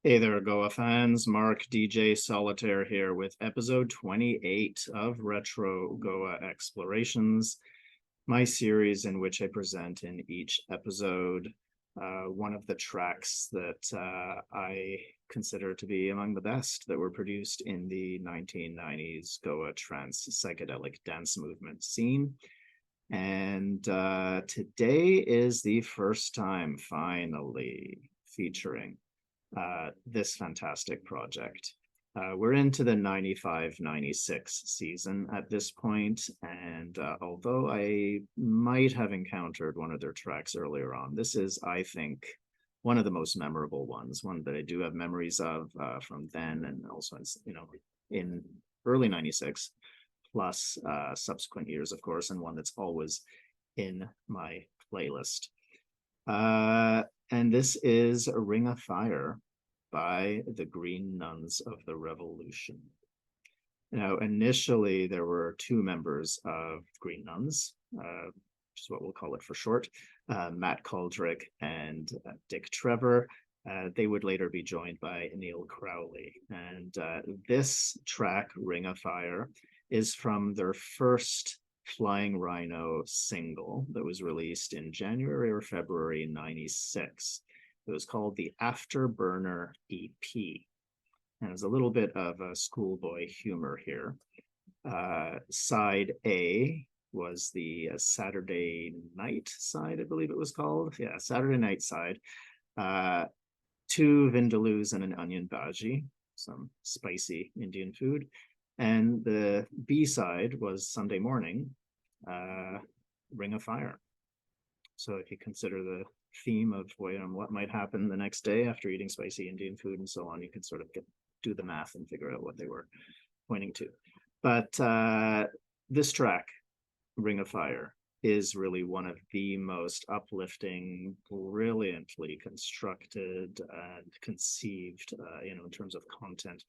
Hey there, Goa fans. Mark DJ Solitaire here with episode 28 of Retro Goa Explorations, my series in which I present in each episode one of the tracks that I consider to be among the best that were produced in the 1990s Goa Trance psychedelic dance movement scene. And today is the first time finally featuring this fantastic project. We're into the 95-96 season at this point, and although I might have encountered one of their tracks earlier on, this is, I think, one of the most memorable ones, one that I do have memories of from then and also, in early 96, plus subsequent years, of course, and one that's always in my playlist. And this is Ring of Fire by the Green Nuns of the Revolution. Now, initially, there were two members of Green Nuns, which is what we'll call it for short, Matt Caldrick and Dick Trevor. They would later be joined by Neil Crowley. And this track, Ring of Fire, is from their first Flying Rhino single that was released in January or February 96. It was called the Afterburner EP. And there's a little bit of a schoolboy humor here. Side A was the Saturday night side, I believe it was called. Yeah, Saturday night side. Two vindaloos and an onion bhaji, some spicy Indian food. And the B side was Sunday morning, Ring of Fire. So if you consider the theme of what might happen the next day after eating spicy Indian food and so on, you can sort of do the math and figure out what they were pointing to. But this track, Ring of Fire, is really one of the most uplifting, brilliantly constructed and conceived, in terms of content,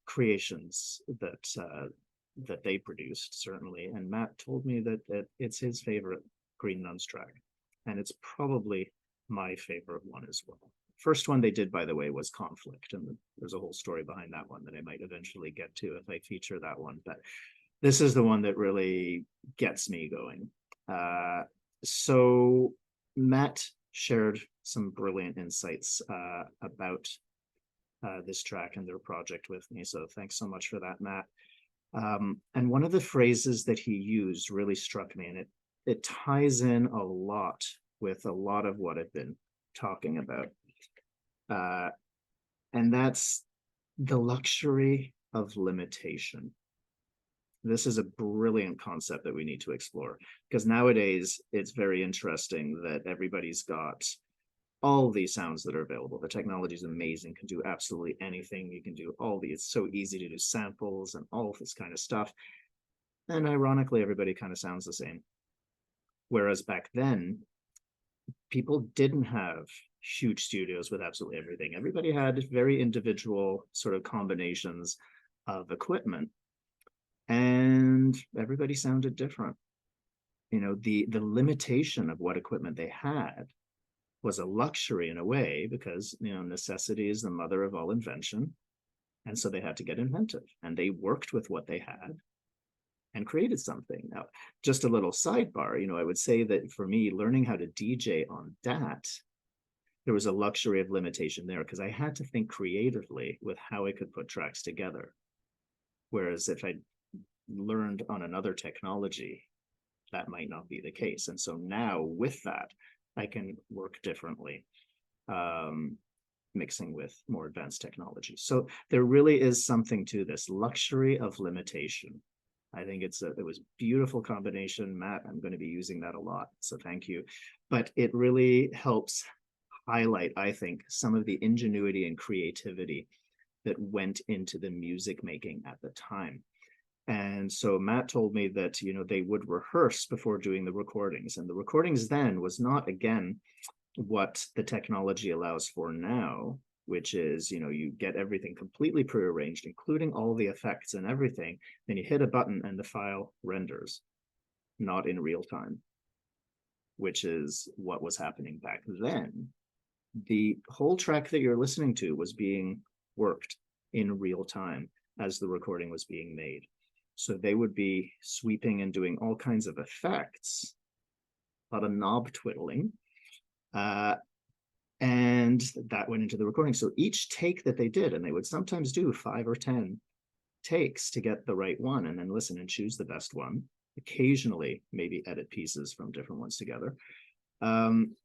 creations that they produced, certainly. And Matt told me that it's his favorite Green Nuns track, and it's probably my favorite one as well. First one they did, by the way, was Conflict, and there's a whole story behind that one that I might eventually get to if I feature that one. But this is the one that really gets me going. So Matt shared some brilliant insights about this track and their project with me. So thanks so much for that, Matt. And one of the phrases that he used really struck me, and it ties in a lot with a lot of what I've been talking about. And that's the luxury of limitation. This is a brilliant concept that we need to explore, because nowadays it's very interesting that everybody's got all these sounds that are available. The technology is amazing, can do absolutely anything. You can do it's so easy to do samples and all this kind of stuff. And ironically, everybody kind of sounds the same. Whereas back then, people didn't have huge studios with absolutely everything. Everybody had very individual sort of combinations of equipment, and everybody sounded different. The limitation of what equipment they had was a luxury in a way, because necessity is the mother of all invention, and so they had to get inventive, and they worked with what they had and created something. Now, just a little sidebar, I would say that for me, learning how to DJ on that, there was a luxury of limitation there, because I had to think creatively with how I could put tracks together. Whereas if I learned on another technology, that might not be the case. And so now with that, I can work differently, mixing with more advanced technology. So there really is something to this luxury of limitation. I think it was beautiful combination, Matt. I'm going to be using that a lot, so thank you. But it really helps highlight, I think, some of the ingenuity and creativity that went into the music making at the time. And so Matt told me that, they would rehearse before doing the recordings. And the recordings then was not, again, what the technology allows for now, which is, you get everything completely prearranged, including all the effects and everything. Then you hit a button and the file renders, not in real time, which is what was happening back then. the whole track that you're listening to was being worked in real time as the recording was being made. So they would be sweeping and doing all kinds of effects, a lot of knob twiddling, and that went into the recording. So each take that they did, and they would sometimes do 5 or 10 takes to get the right one, and then listen and choose the best one, occasionally maybe edit pieces from different ones together.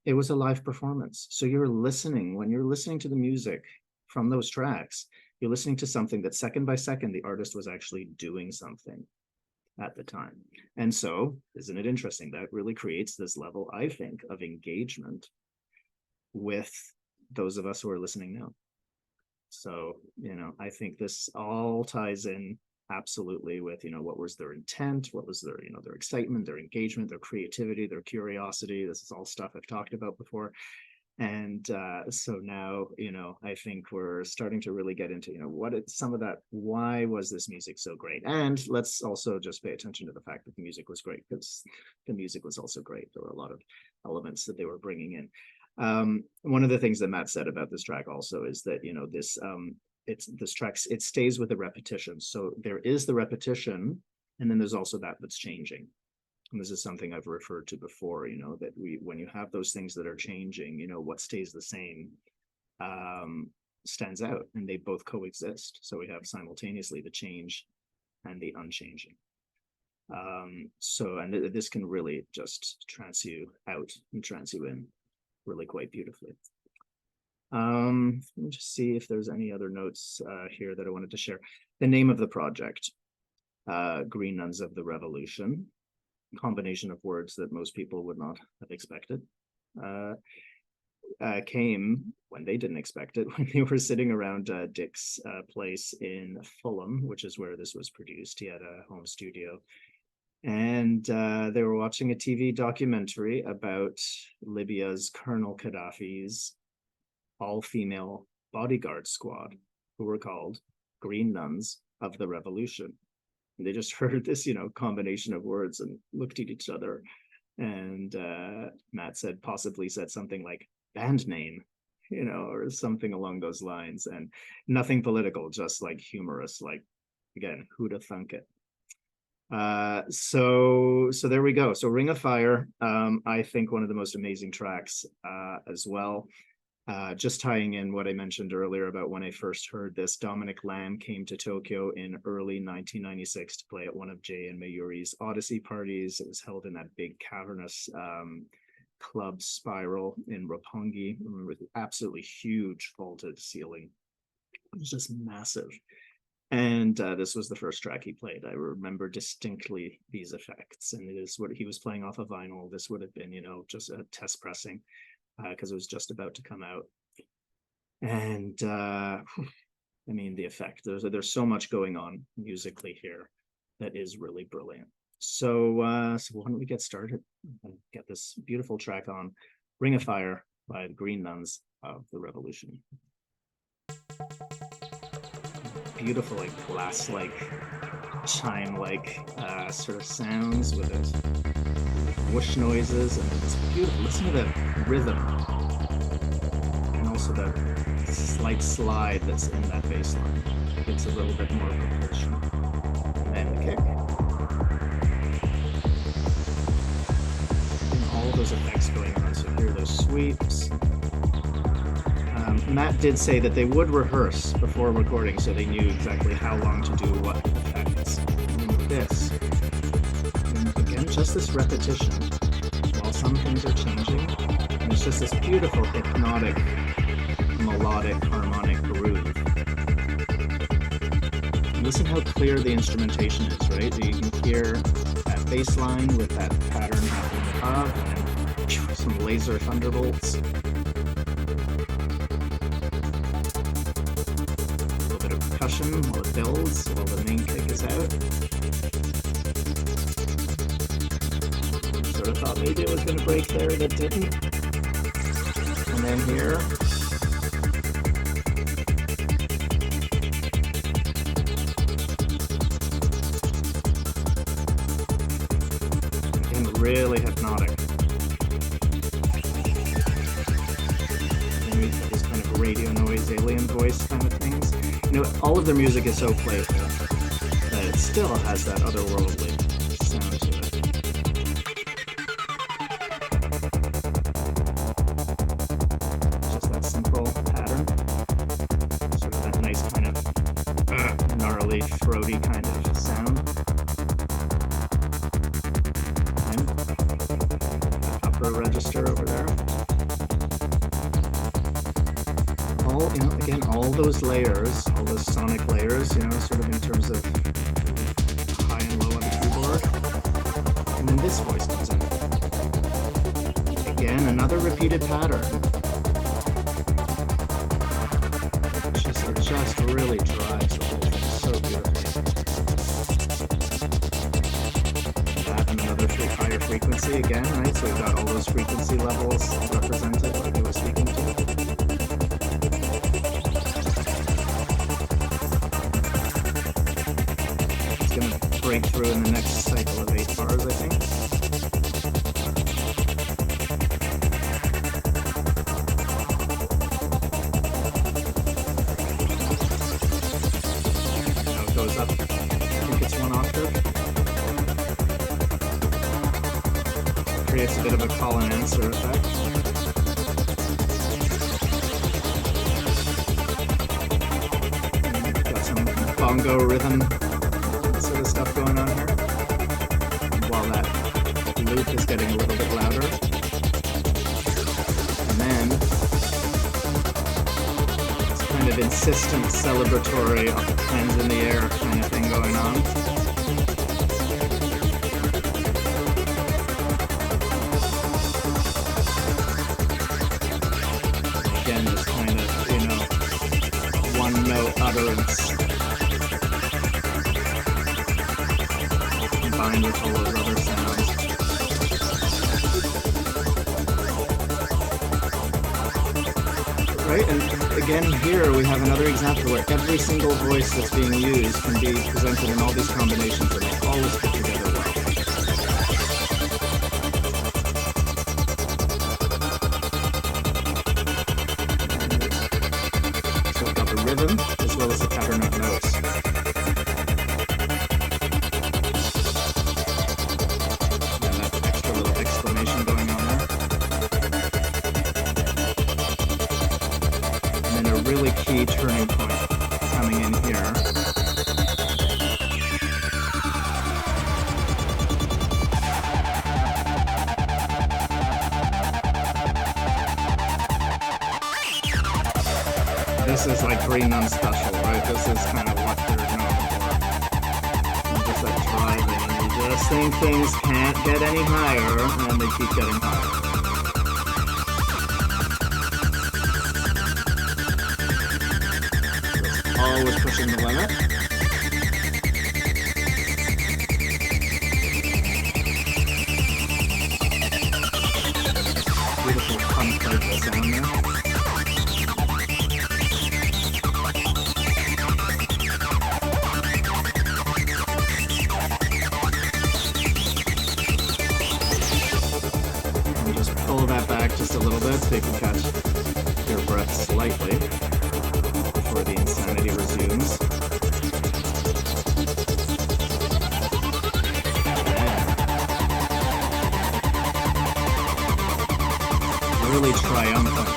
It was a live performance. So you're listening, when you're listening to the music from those tracks, you're listening to something that second by second, the artist was actually doing something at the time. And so, isn't it interesting? That really creates this level, I think, of engagement with those of us who are listening now. So, I think this all ties in absolutely with, what was their intent, what was their, their excitement, their engagement, their creativity, their curiosity. This is all stuff I've talked about before. And so now, I think we're starting to really get into, some of that, why was this music so great? And let's also just pay attention to the fact that the music was great, because the music was also great. There were a lot of elements that they were bringing in. One of the things that Matt said about this track also is that, this track, it stays with the repetition. So there is the repetition, and then there's also that's changing. And this is something I've referred to before, that when you have those things that are changing, what stays the same stands out, and they both coexist. So we have simultaneously the change and the unchanging. And this can really just trance you out and trance you in really quite beautifully. Let me just see if there's any other notes here that I wanted to share. The name of the project, Green Nuns of the Revolution, combination of words that most people would not have expected, came when they didn't expect it, when they were sitting around Dick's place in Fulham, which is where this was produced. He had a home studio. And they were watching a TV documentary about Libya's Colonel Gaddafi's all-female bodyguard squad, who were called Green Nuns of the Revolution. And they just heard this, combination of words and looked at each other. And Matt possibly said something like band name, or something along those lines. And nothing political, just like humorous, like, again, who'd have thunk it? So there we go. So Ring of Fire, I think one of the most amazing tracks as well. Just tying in what I mentioned earlier about when I first heard this, Dominic Lamb came to Tokyo in early 1996 to play at one of Jay and Mayuri's Odyssey parties. It was held in that big cavernous club Spiral in Roppongi, with absolutely huge vaulted ceiling. It was just massive. And this was the first track he played. I remember distinctly these effects, and it is what he was playing off of vinyl. This would have been, just a test pressing, because it was just about to come out. And the effect, there's so much going on musically here that is really brilliant. So why don't we get started and get this beautiful track on, Ring of Fire by the Green Nuns of the Revolution. Beautiful, like glass-like, chime-like sort of sounds with it, whoosh noises, and it's beautiful. Listen to the rhythm, and also the slight slide that's in that bass line. It gives a little bit more propulsion, and the kick, and all those effects going on. So here are those sweeps. Matt did say that they would rehearse before recording, so they knew exactly how long to do what effects. And with this, and again, just this repetition, while some things are changing, and it's just this beautiful, hypnotic, melodic, harmonic groove. And listen how clear the instrumentation is, right? You can hear that bass line with that pattern happening above, and some laser thunderbolts. While it builds, while the main kick is out. Sort of thought maybe it was going to break there, but it didn't. And then here, and really hypnotic. And noise alien voice kind of things. You know, all of their music is so playful that it still has that otherworldly sound to it. Just that simple pattern, sort of that nice kind of gnarly, throaty kind of sound. And that upper register over there. All, you know, again, all those layers, all those sonic layers, you know, sort of in terms of high and low on the keyboard. And then this voice comes in. Again, another repeated pattern. Just really drives the whole thing so beautifully. That and another higher frequency again, right? So we've got all those frequency levels represented like I was speaking to. Break through in the next cycle of 8 bars, I think. Now it goes up, I think it's 1 octave. Creates a bit of a call and answer effect. And got some bongo rhythm sort of stuff going on here, while that loop is getting a little bit louder. And then this kind of insistent celebratory hands in the air kind of thing going on. Again, this kind of, you know, one note utterance combined with all those other sounds. Right, and again here we have another example where every single voice that's being used can be presented in all these combinations and they always fit together well. So we've got the rhythm as well as the pattern of notes. Really key turning point coming in here. This is like Green Nuns special, right? This is kind of what they're known for. Just like driving, and you just think things can't get any higher, and they keep getting higher. Always pushing the limit. Beautiful pun-playful sound there. And just pull that back just a little bit so you can catch your breath slightly before the insanity resumes. Really triumphant.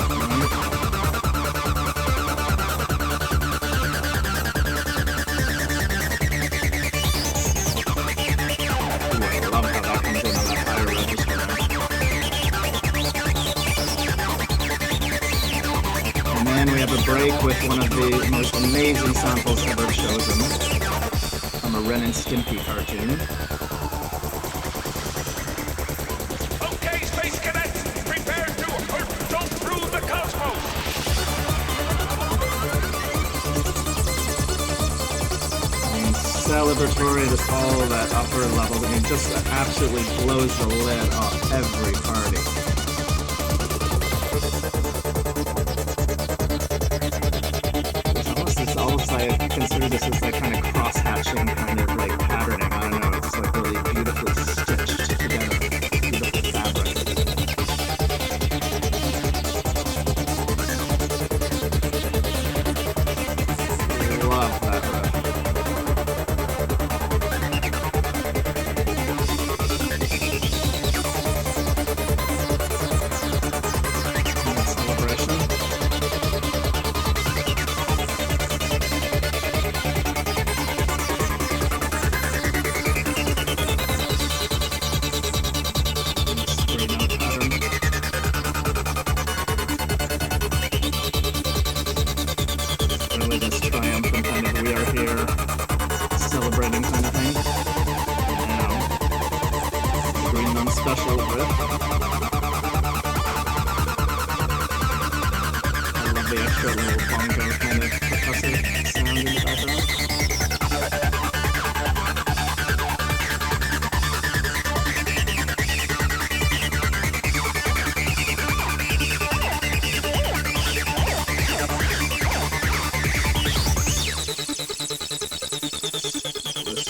Ooh, I love how that comes in on that higher register. And then we have a break with one of the most amazing samples ever chosen from a Ren and Stimpy cartoon. Okay, Space Cadets, prepare to jump through the cosmos! And celebratory, just all that upper level. I mean, just absolutely blows the lid off every party. It's almost like I consider this as like kind of cross-hatching kind of like patterning. I don't know, it's like really beautifully stitched together. Beautiful fabric. bongo kind of percussive sound in the background.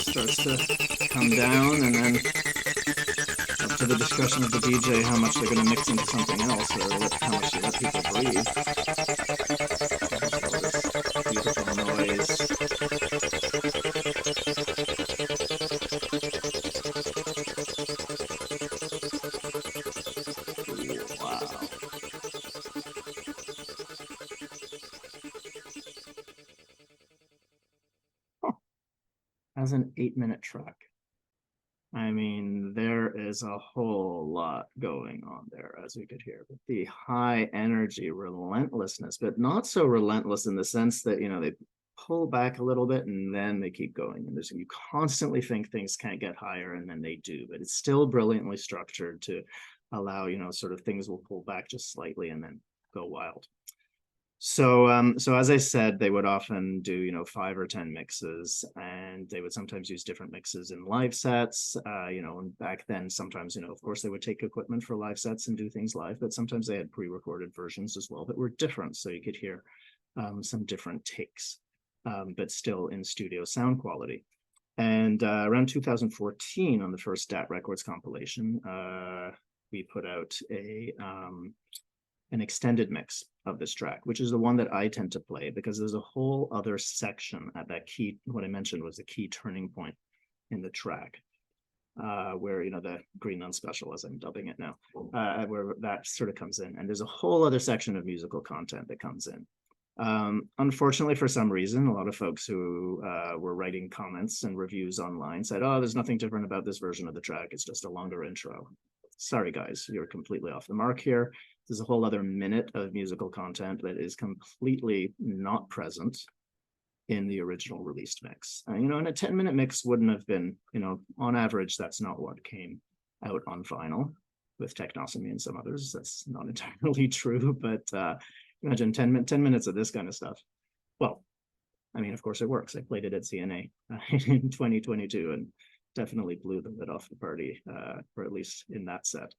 Starts to come down, and then up to the discretion of the DJ how much they're going to mix into something else, or how much they let people breathe. Beautiful noise. Wow. As an 8-minute track. I mean, there is a whole lot going on there, as we could hear. But the high energy, relentlessness, but not so relentless in the sense that, you know, they pull back a little bit and then they keep going. And you constantly think things can't get higher, and then they do. But it's still brilliantly structured to allow, you know, sort of things will pull back just slightly and then go wild. So so as I said, they would often do, you know, 5 or 10 mixes, and they would sometimes use different mixes in live sets. You know, and back then, sometimes, you know, of course, they would take equipment for live sets and do things live, but sometimes they had pre-recorded versions as well that were different, so you could hear some different takes, but still in studio sound quality. And around 2014, on the first Stat Records compilation, we put out an extended mix of this track, which is the one that I tend to play, because there's a whole other section at that key. What I mentioned was the key turning point in the track, where, you know, the Green Nun special, as I'm dubbing it now, where that sort of comes in. And there's a whole other section of musical content that comes in. Unfortunately, for some reason, a lot of folks who were writing comments and reviews online said, oh, there's nothing different about this version of the track. It's just a longer intro. Sorry, guys, you're completely off the mark here. There's a whole other minute of musical content that is completely not present in the original released mix. You know, and a 10-minute mix wouldn't have been, you know, on average, that's not what came out on vinyl with Technosomy and some others. That's not entirely true, but imagine 10 minutes of this kind of stuff. Well, I mean, of course it works. I played it at CNA in 2022 and definitely blew the lid off the party, or at least in that set.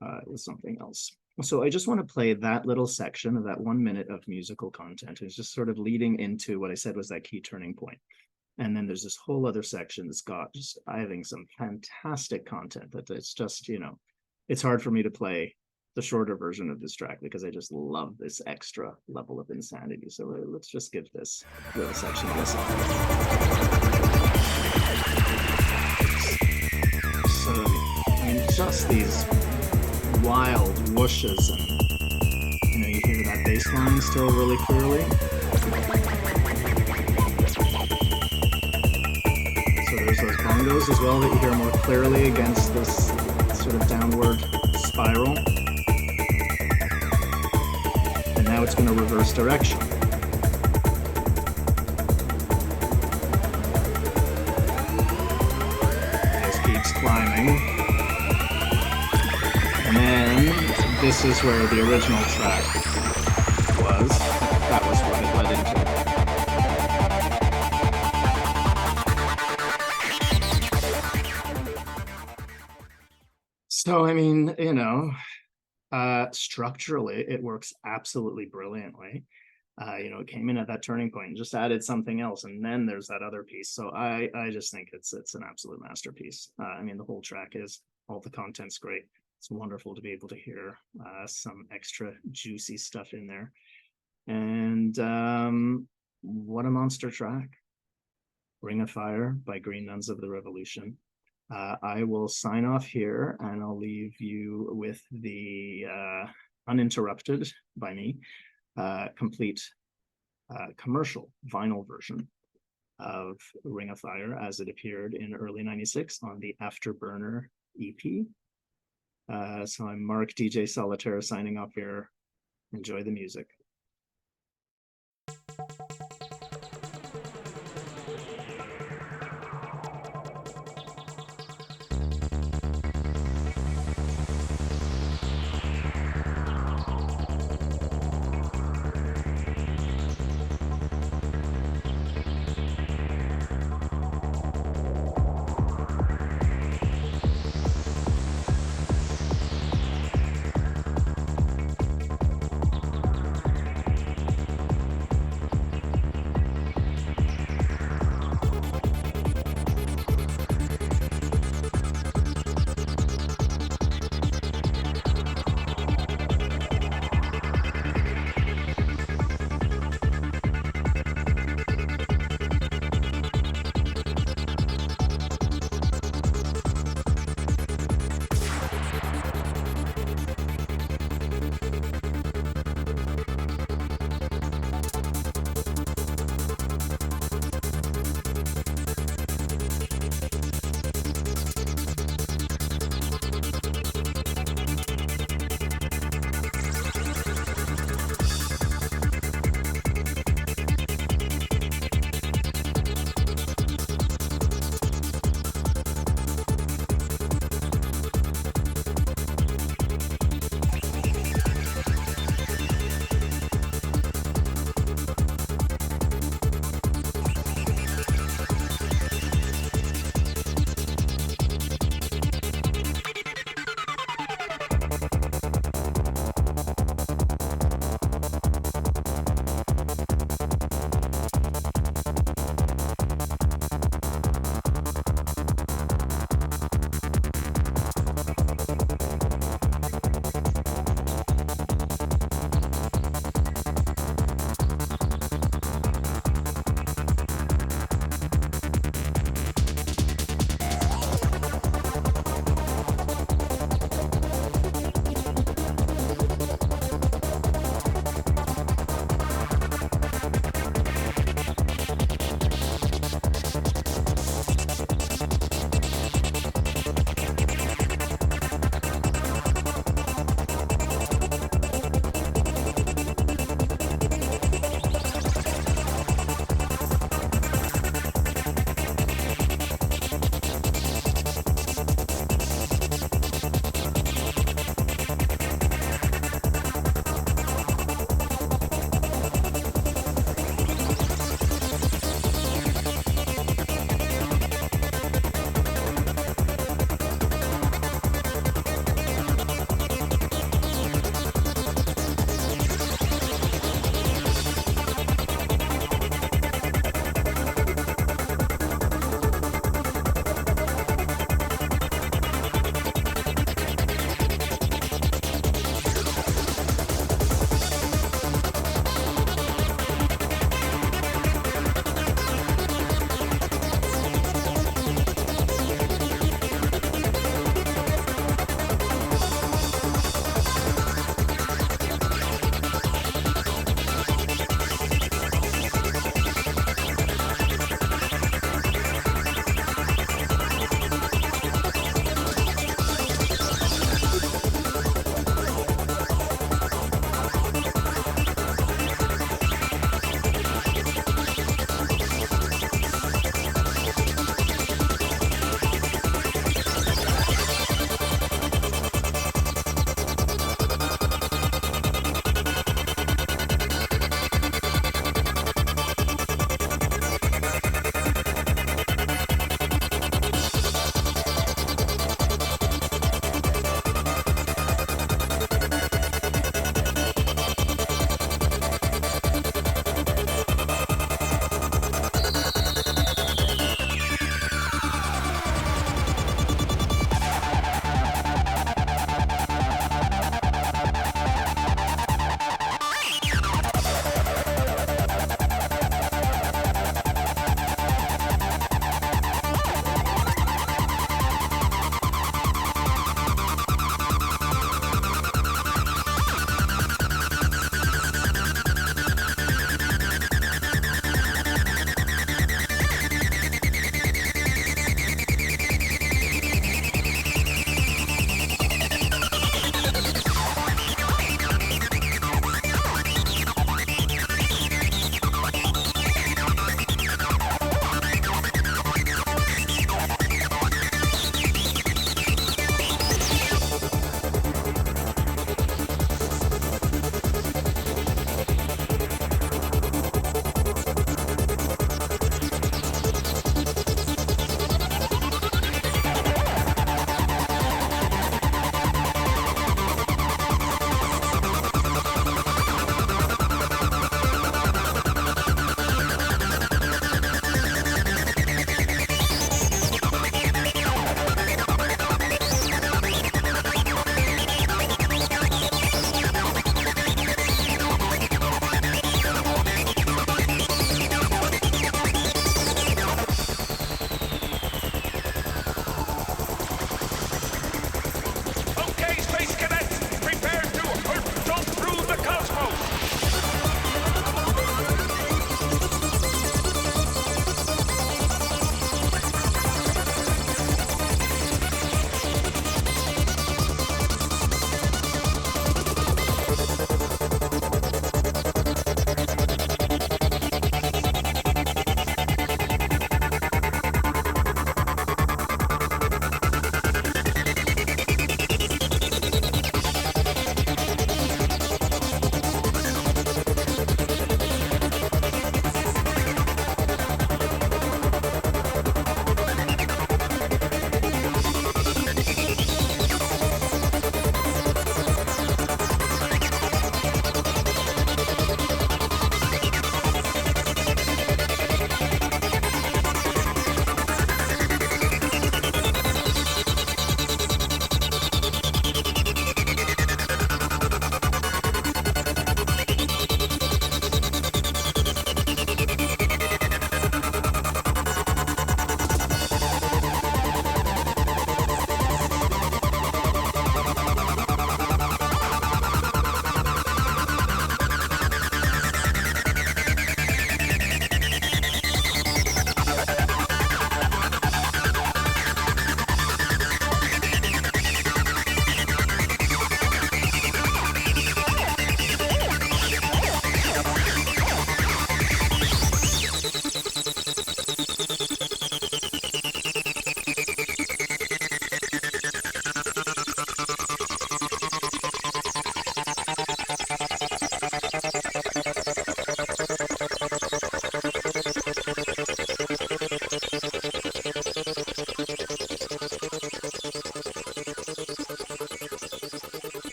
It was something else. So I just want to play that little section of that 1 minute of musical content. It's just sort of leading into what I said was that key turning point. And then there's this whole other section that's got just, I think, some fantastic content that it's just, you know, it's hard for me to play the shorter version of this track because I just love this extra level of insanity. So let's just give this little section a listen. So, I mean, just these wild whooshes, and, you know, you hear that bass line still really clearly. So there's those bongos as well that you hear more clearly against this sort of downward spiral. And now it's going to reverse direction. It keeps climbing. And then this is where the original track was. That was what it led into. So, I mean, you know, structurally, it works absolutely brilliantly. You know, it came in at that turning point and just added something else, and then there's that other piece. So I just think it's an absolute masterpiece. I mean, the whole track is, all the content's great. It's wonderful to be able to hear some extra juicy stuff in there. And what a monster track. Ring of Fire by Green Nuns of the Revolution. I will sign off here, and I'll leave you with the uninterrupted by me, complete commercial vinyl version of Ring of Fire as it appeared in early '96 on the Afterburner EP. So I'm Mark DJ Solitaire signing off here. Enjoy the music.